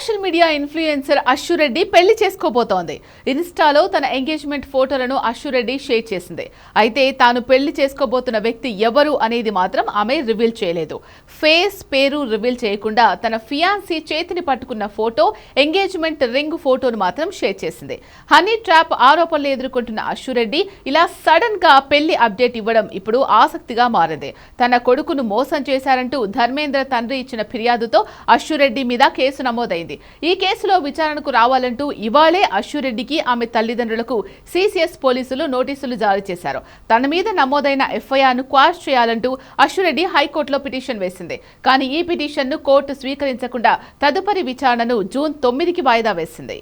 Social media influencer అశ్షు Reddy పెళ్లి చేసుకోబోతోంది. ఇన్స్టాలో తన ఎంగేజ్మెంట్ ఫోటోలను అశ్షు రెడ్డి షేర్ చేసింది. అయితే తాను పెళ్లి చేసుకోబోతున్న వ్యక్తి ఎవరు అనేది మాత్రం ఆమె రివీల్ చేయలేదు. ఫేస్, పేరు రివీల్ చేయకుండా తన ఫియాన్సీ చేతిని పట్టుకున్న ఫోటో, ఎంగేజ్మెంట్ రింగ్ ఫోటోను మాత్రం షేర్ చేసింది. హనీ ట్రాప్ ఆరోపణలు ఎదుర్కొంటున్న అశ్షు రెడ్డి ఇలా సడన్ గా పెళ్లి అప్డేట్ ఇవ్వడం ఇప్పుడు ఆసక్తిగా మారింది. తన కొడుకును మోసం చేశారంటూ ధర్మేంద్ర తండ్రి ఇచ్చిన ఫిర్యాదుతో అశ్షు రెడ్డి మీద కేసు నమోదైంది. ఈ కేసులో విచారణకు రావాలంటూ ఇవాళే అశ్షు రెడ్డికి ఆమె తల్లిదండ్రులకు సిసిఎస్ పోలీసులు నోటీసులు జారీ చేశారు. తన మీద నమోదైన ఎఫ్ఐఆర్ను క్వాష్ చేయాలంటూ అశ్షు రెడ్డి హైకోర్టులో పిటిషన్ వేసింది. కానీ ఈ పిటిషన్ను కోర్టు స్వీకరించకుండా తదుపరి విచారణను జూన్ 9కి వాయిదా వేసింది.